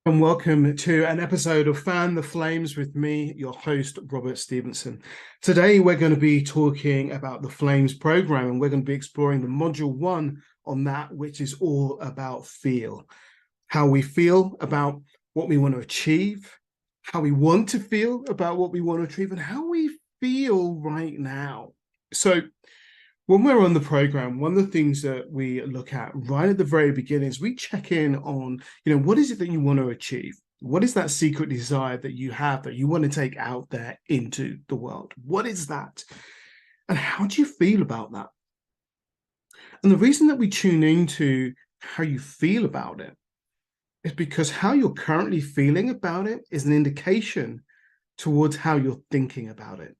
And welcome to an episode of Fan the Flames with me, your host, Robert Stevenson. Today, we're going to be talking about the Flames program, and we're going to be exploring the module one on that, which is all about feel. How we feel about what we want to achieve, how we want to feel about what we want to achieve, and how we feel right now. So, when we're on the program, one of the things that we look at right at the very beginning is we check in on, what is it that you want to achieve? What is that secret desire that you have that you want to take out there into the world? What is that? And how do you feel about that? And the reason that we tune into how you feel about it is because how you're currently feeling about it is an indication towards how you're thinking about it.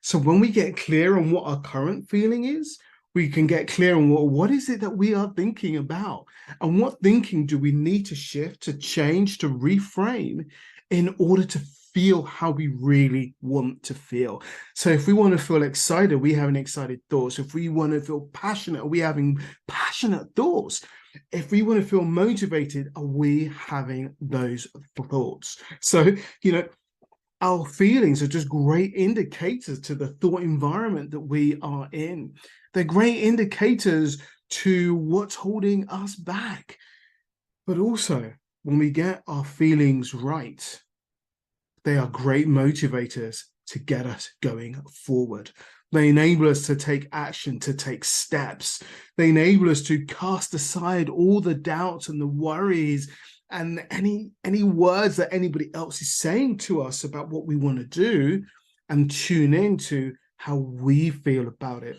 So when we get clear on what our current feeling is, we can get clear on what is it that we are thinking about, and what thinking do we need to shift, to change, to reframe in order to feel how we really want to feel. So if we want to feel excited, we having excited thoughts. If we want to feel passionate, are we having passionate thoughts? If we want to feel motivated, are we having those thoughts? So, our feelings are just great indicators to the thought environment that we are in. They're great indicators to what's holding us back. But also, when we get our feelings right, they are great motivators to get us going forward. They enable us to take action, to take steps. They enable us to cast aside all the doubts and the worries and any words that anybody else is saying to us about what we want to do, and tune into how we feel about it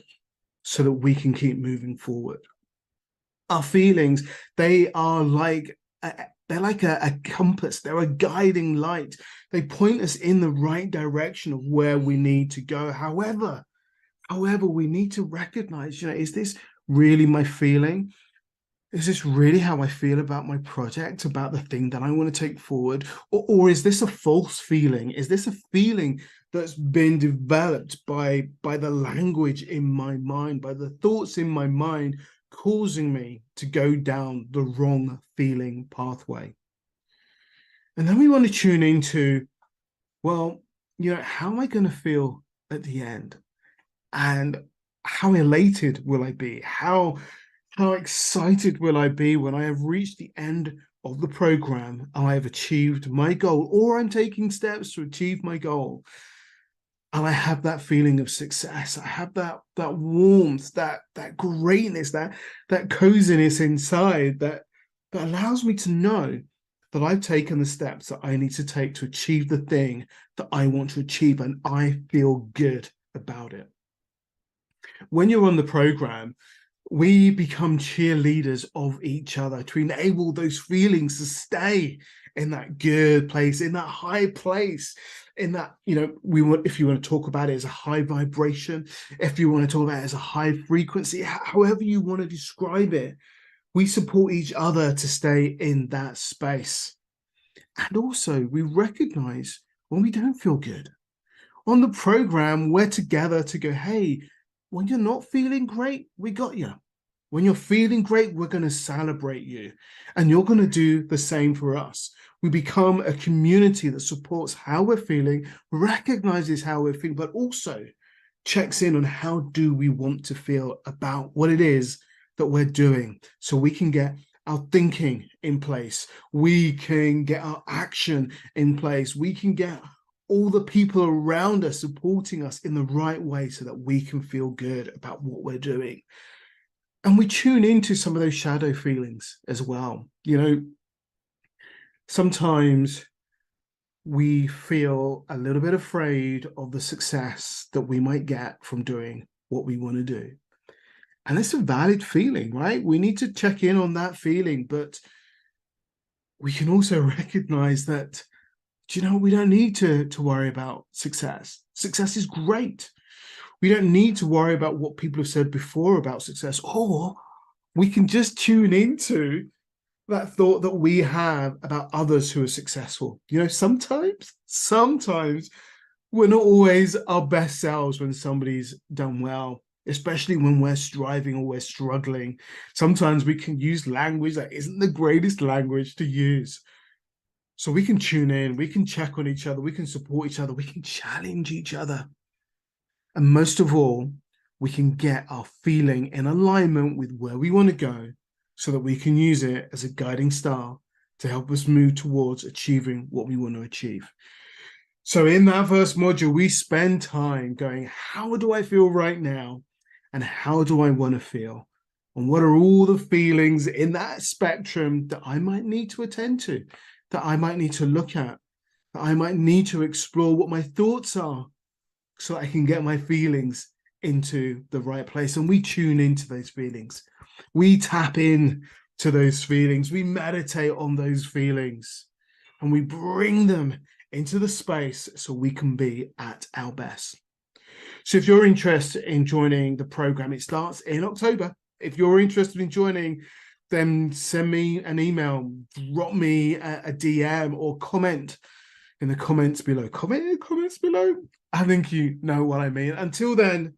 so that we can keep moving forward. Our feelings, they are like a compass. They're a guiding light. They point us in the right direction of where we need to go. However, we need to recognize, is this really my feeling? Is this really how I feel about my project, about the thing that I want to take forward? Or is this a false feeling? Is this a feeling that's been developed by the language in my mind, by the thoughts in my mind, causing me to go down the wrong feeling pathway? And then we want to tune into, well, how am I going to feel at the end? And how elated will I be? How excited will I be when I have reached the end of the program and I have achieved my goal, or I'm taking steps to achieve my goal? And I have that feeling of success. I have that warmth, that greatness, that coziness inside that allows me to know that I've taken the steps that I need to take to achieve the thing that I want to achieve, and I feel good about it. When you're on the program, we become cheerleaders of each other to enable those feelings to stay in that good place, in that high place, in that, if you want to talk about it as a high vibration, if you want to talk about it as a high frequency, however you want to describe it, we support each other to stay in that space. And also, we recognize when we don't feel good. On the program, we're together to go, hey, when you're not feeling great, we got you. When you're feeling great, we're going to celebrate you. And you're going to do the same for us. We become a community that supports how we're feeling, recognizes how we're feeling, but also checks in on how do we want to feel about what it is that we're doing, so we can get our thinking in place. We can get our action in place. We can get all the people around us supporting us in the right way so that we can feel good about what we're doing. And we tune into some of those shadow feelings as well. Sometimes we feel a little bit afraid of the success that we might get from doing what we want to do. And it's a valid feeling, right? We need to check in on that feeling, but we can also recognize that, we don't need to worry about success. Success is great. We don't need to worry about what people have said before about success, or we can just tune into that thought that we have about others who are successful. Sometimes we're not always our best selves when somebody's done well, especially when we're striving or we're struggling. Sometimes we can use language that isn't the greatest language to use. So we can tune in, we can check on each other, we can support each other, we can challenge each other. And most of all, we can get our feeling in alignment with where we want to go so that we can use it as a guiding star to help us move towards achieving what we want to achieve. So in that first module, we spend time going, how do I feel right now? And how do I want to feel? And what are all the feelings in that spectrum that I might need to attend to, that I might need to look at, that I might need to explore what my thoughts are so I can get my feelings into the right place. And we tune into those feelings. We tap in to those feelings. We meditate on those feelings and we bring them into the space so we can be at our best. So if you're interested in joining the program, it starts in October. If you're interested in joining, then send me an email, drop me a DM or comment in the comments below. Comment in the comments below. I think you know what I mean. Until then,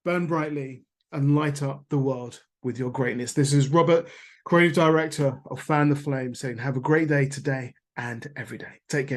burn brightly and light up the world with your greatness. This is Robert, Creative Director of Fan the Flame, saying have a great day today and every day. Take care.